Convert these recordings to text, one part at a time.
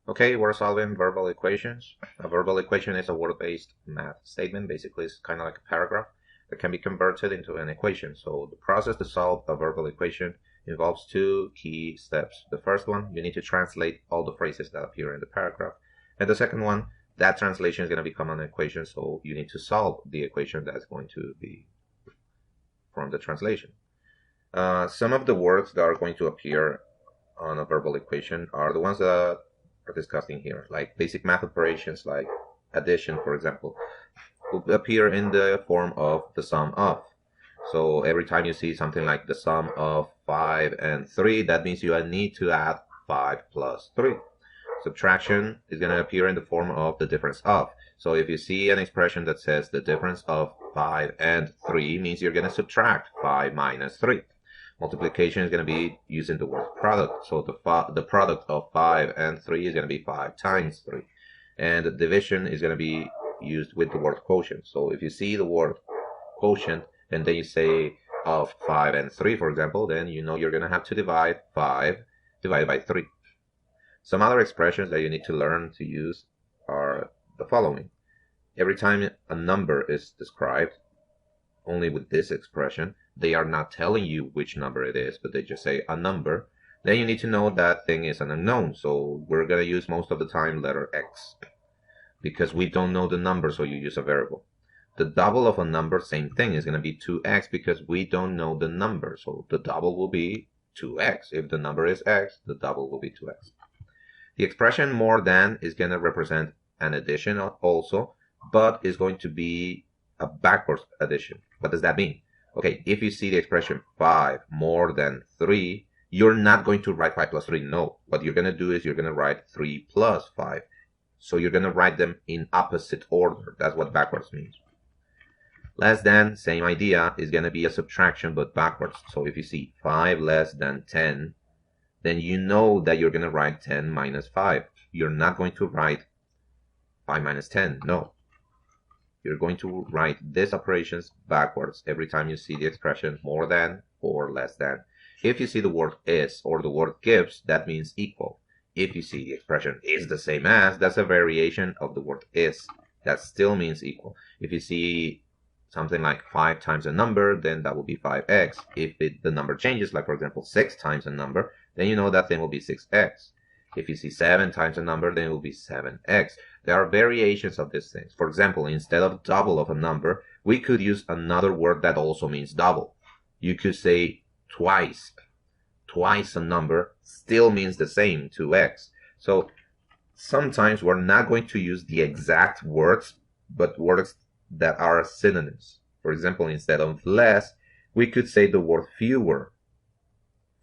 Okay, we're solving verbal equations. A verbal equation is a word-based math statement. Basically, it's kind of like a paragraph that can be converted into an equation. So the process to solve a verbal equation involves two key steps. The first one, you need to translate all the phrases that appear in the paragraph. And the second one, that translation is going to become an equation, so you need to solve the equation that's going to be from the translation. Some of the words that are going to appear on a verbal equation are the ones that are discussing here, like basic math operations like addition, for example, will appear in the form of the sum of. So every time you see something like the sum of 5 and 3, that means you need to add 5 plus 3. Subtraction is going to appear in the form of the difference of. So if you see an expression that says the difference of 5 and 3, means you're going to subtract 5 minus 3. Multiplication is going to be using the word product. So the product of 5 and 3 is going to be 5 times 3. And division is going to be used with the word quotient. So if you see the word quotient and then you say of 5 and 3, for example, then you know you're going to have to divide 5 divided by 3. Some other expressions that you need to learn to use are the following. Every time a number is described, only with this expression, they are not telling you which number it is, but they just say a number. Then you need to know that thing is an unknown. So we're going to use most of the time letter X because we don't know the number, so you use a variable. The double of a number, same thing, is going to be 2x because we don't know the number. So the double will be 2x. If the number is x, the double will be 2x. The expression more than is going to represent an addition also, but is going to be a backwards addition. What does that mean? Okay, if you see the expression 5 more than 3, you're not going to write 5 plus 3. No. What you're going to do is you're going to write 3 plus 5. So you're going to write them in opposite order. That's what backwards means. Less than, same idea, is going to be a subtraction but backwards. So if you see 5 less than 10, then you know that you're going to write 10 minus 5. You're not going to write 5 minus 10. No. You're going to write these operations backwards every time you see the expression more than or less than. If you see the word is or the word gives, that means equal. If you see the expression is the same as, that's a variation of the word is. That still means equal. If you see something like 5 times a number, then that will be 5x. If the number changes, like for example 6 times a number, then you know that thing will be 6x. If you see 7 times a number, then it will be 7x. There are variations of these things. For example, instead of double of a number, we could use another word that also means double. You could say twice. Twice a number still means the same, 2x. So sometimes we're not going to use the exact words, but words that are synonyms. For example, instead of less, we could say the word fewer.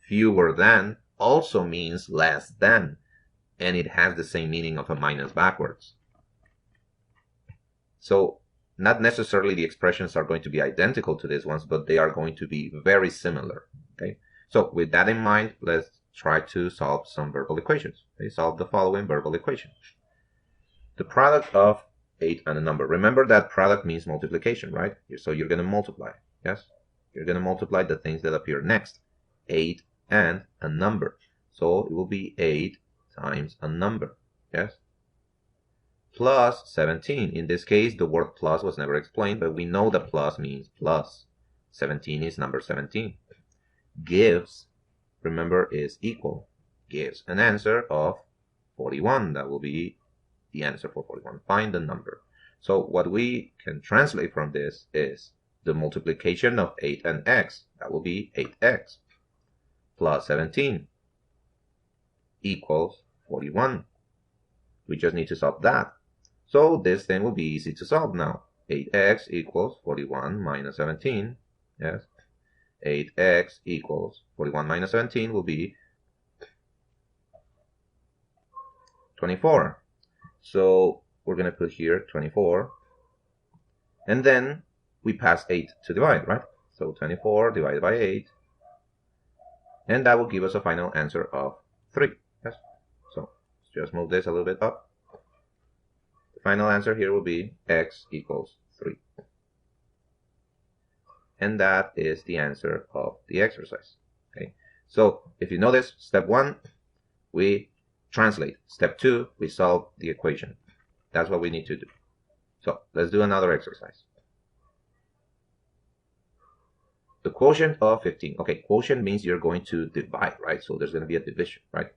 Fewer than also means less than, and it has the same meaning of a minus backwards. So not necessarily the expressions are going to be identical to these ones, but they are going to be very similar. Okay. So with that in mind, let's try to solve some verbal equations. Okay, solve the following verbal equations. The product of 8 and a number. Remember that product means multiplication, right? So you're going to multiply. Yes? You're going to multiply the things that appear next. 8 and a number. So it will be 8 times a number. Yes? Plus 17. In this case, the word plus was never explained, but we know that plus means plus. 17 is number 17. Gives, remember, is equal. Gives an answer of 41. That will be the answer for 41. Find the number. So what we can translate from this is the multiplication of 8 and x. That will be 8x. Plus 17 equals 41. We just need to solve that. So this thing will be easy to solve now. 8x equals 41 minus 17. Yes. 8x equals 41 minus 17 will be 24. So we're going to put here 24. And then we pass 8 to divide, right? So 24 divided by 8. And that will give us a final answer of 3. Yes. So let's just move this a little bit up. The final answer here will be x equals 3. And that is the answer of the exercise. Okay. So if you notice, step 1, we translate. Step 2, we solve the equation. That's what we need to do. So let's do another exercise. The quotient of 15. Okay, quotient means you're going to divide, right? So there's going to be a division, right?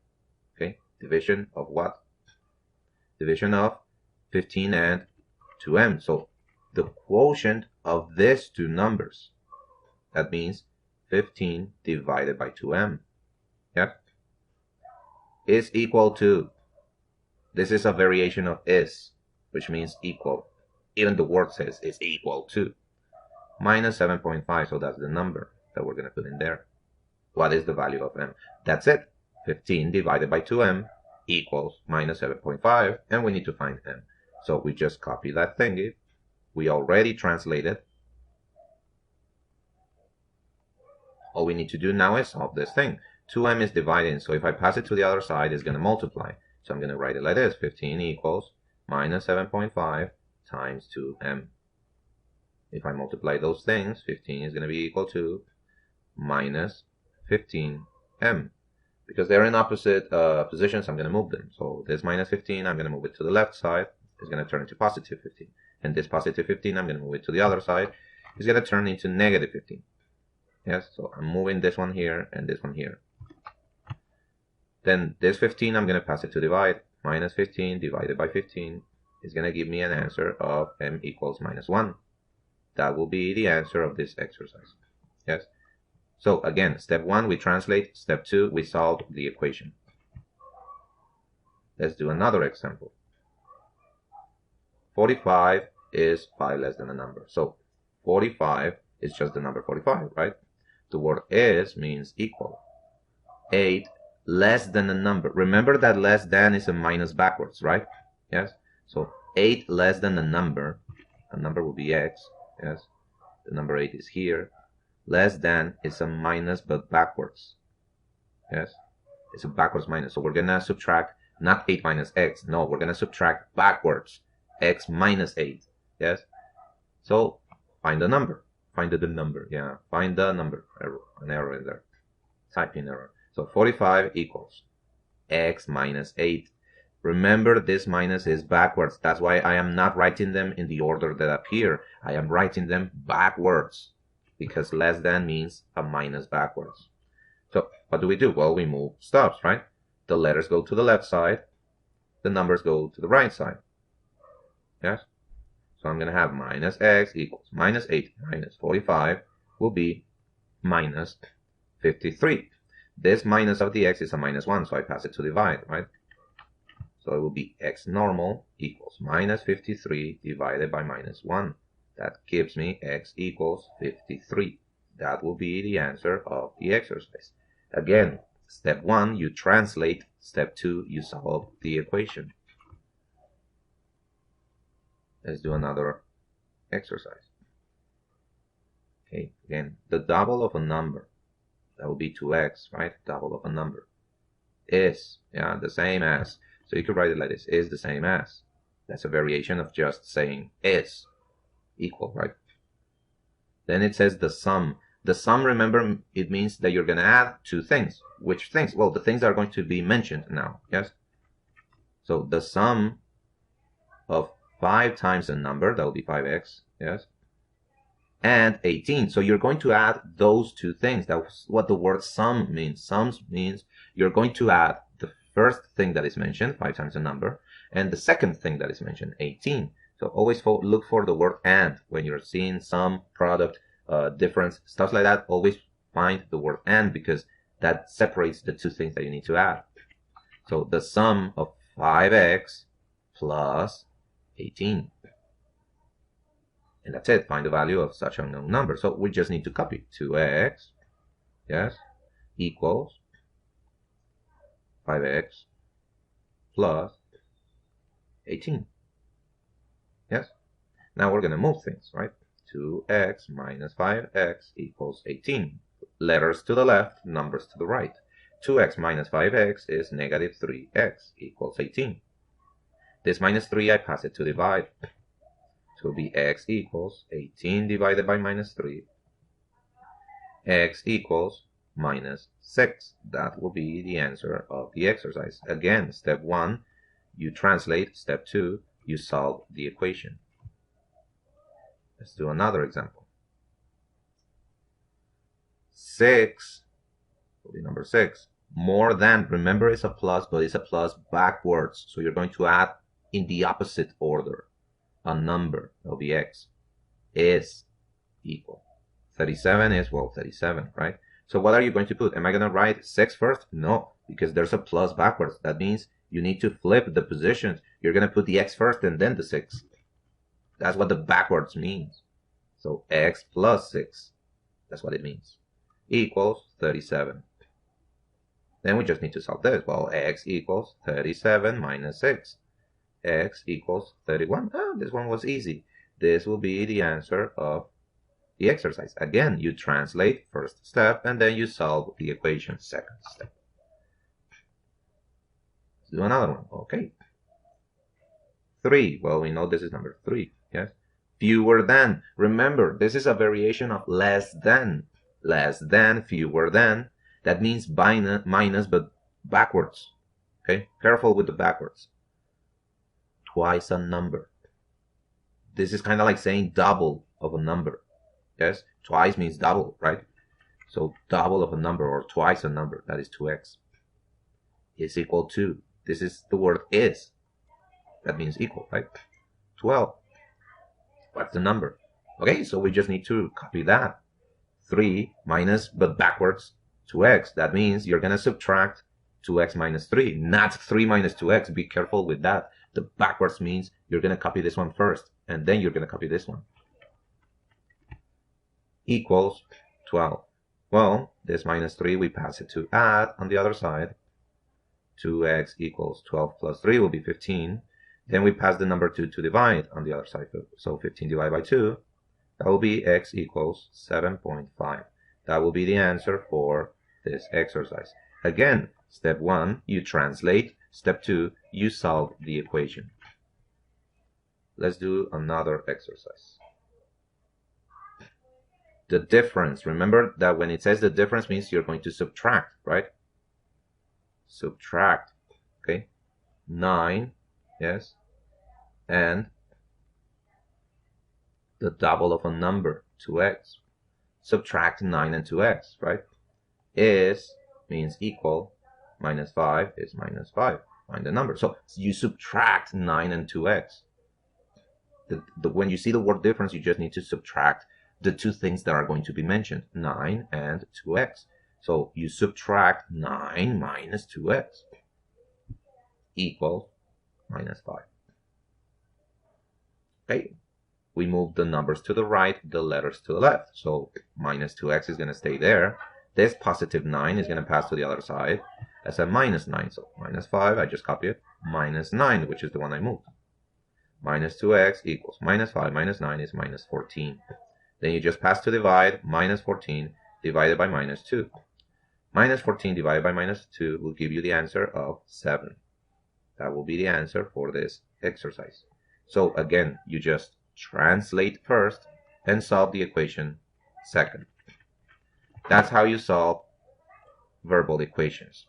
Okay, division of what? Division of 15 and 2m. So the quotient of these two numbers, that means 15 divided by 2m, yep, is equal to, this is a variation of is, which means equal. Even the word says is equal to, minus 7.5, so that's the number that we're going to put in there. What is the value of m? That's it. 15 divided by 2m equals minus 7.5, and we need to find m. So we just copy that thingy. We already translated. All we need to do now is solve this thing. 2m is dividing, so if I pass it to the other side, it's going to multiply. So I'm going to write it like this. 15 equals minus 7.5 times 2m. If I multiply those things, 15 is going to be equal to minus 15m. Because they're in opposite positions, I'm going to move them. So this minus 15, I'm going to move it to the left side. It's going to turn into positive 15. And this positive 15, I'm going to move it to the other side. It's going to turn into negative 15. Yes, so I'm moving this one here and this one here. Then this 15, I'm going to pass it to divide. Minus 15 divided by 15 is going to give me an answer of m equals minus 1. That will be the answer of this exercise. Yes. So again, step 1, we translate. Step 2, we solve the equation. Let's do another example. 45 is 5 less than a number. So 45 is just the number 45, right? The word is means equal. 8 less than a number. Remember that less than is a minus backwards, right? Yes. So 8 less than a number will be x. Yes. The number 8 is here. Less than is a minus but backwards. Yes. It's a backwards minus. So we're going to subtract not 8 minus x. No, we're going to subtract backwards. X minus 8. Yes. So find the number. Find the number. Yeah. Find the number. An error in there. Typing error. So 45 equals x minus 8. Remember, this minus is backwards. That's why I am not writing them in the order that appear. I am writing them backwards because less than means a minus backwards. So what do? Well, we move stops, right? The letters go to the left side. The numbers go to the right side. Yes? So I'm going to have minus x equals minus 8 minus 45 will be minus 53. This minus of the x is a minus 1, so I pass it to divide, right? So it will be x normal equals minus 53 divided by minus 1. That gives me x equals 53. That will be the answer of the exercise. Again, step 1, you translate. Step 2, you solve the equation. Let's do another exercise. Okay, again, the double of a number, that will be 2x, right? Double of a number is, yeah, the same as. So you could write it like this, is the same as. That's a variation of just saying is equal, right? Then it says the sum. The sum, remember, it means that you're going to add two things. Which things? Well, the things are going to be mentioned now, yes? So the sum of 5 times a number, that will be 5x, yes? And 18. So you're going to add those two things. That's what the word sum means. Sums means you're going to add the first thing that is mentioned, 5 times a number, and the second thing that is mentioned, 18. So always look for the word and when you're seeing sum, product, difference, stuff like that. Always find the word and because that separates the two things that you need to add. So the sum of 5x plus 18. And that's it. Find the value of such unknown number. So we just need to copy 2x, yes, equals 5x plus 18. Yes. Now we're going to move things, right? 2x minus 5x equals 18. Letters to the left, numbers to the right. 2x minus 5x is negative 3x equals 18. This minus 3, I pass it to divide. So it will be x equals 18 divided by minus 3. X equals minus 6. That will be the answer of the exercise. Again, step 1, you translate. Step 2, you solve the equation. Let's do another example. 6 will be number 6. More than, remember it's a plus, but it's a plus backwards. So you're going to add in the opposite order a number, that'll be x, is equal. 37 is, well, 37, right? So what are you going to put? Am I going to write 6 first? No, because there's a plus backwards. That means you need to flip the positions. You're going to put the x first and then the 6. That's what the backwards means. So x plus 6, that's what it means, equals 37. Then we just need to solve this. Well, x equals 37 minus 6. X equals 31. This one was easy. This will be the answer of the exercise. Again, you translate first step and then you solve the equation second step. Let's do another one. Okay. 3. Well, we know this is number 3. Yes. Fewer than. Remember, this is a variation of less than. Less than, fewer than. That means minus, but backwards. Okay. Careful with the backwards. Twice a number. This is kind of like saying double of a number. Yes, twice means double, right? So double of a number or twice a number, that is 2x, is equal to, this is the word is. That means equal, right? 12. What's the number? Okay, so we just need to copy that. 3 minus, but backwards, 2x. That means you're going to subtract 2x minus 3, not 3 minus 2x. Be careful with that. The backwards means you're going to copy this one first, and then you're going to copy this one. Equals 12. Well, this minus 3, we pass it to add on the other side. 2x equals 12 plus 3 will be 15. Then we pass the number 2 to divide on the other side. So 15 divided by 2, that will be x equals 7.5. That will be the answer for this exercise. Again, step 1, you translate. Step 2, you solve the equation. Let's do another exercise. The difference. Remember that when it says the difference means you're going to subtract, right? Subtract. Okay. 9, yes. And the double of a number, 2x. Subtract 9 and 2x, right? Is means equal. Minus 5 is minus 5. Find the number. So you subtract 9 and 2x. When you see the word difference, you just need to subtract the two things that are going to be mentioned, 9 and 2x. So you subtract 9 minus 2x equals minus 5. Okay, we move the numbers to the right, the letters to the left. So minus 2x is going to stay there. This positive 9 is going to pass to the other side as a minus 9. So minus 5, I just copy it, minus 9, which is the one I moved. Minus 2x equals minus 5 minus 9 is minus 14. Then you just pass to divide. Minus 14 divided by minus 2. Minus 14 divided by minus 2 will give you the answer of 7. That will be the answer for this exercise. So again, you just translate first and solve the equation second. That's how you solve verbal equations.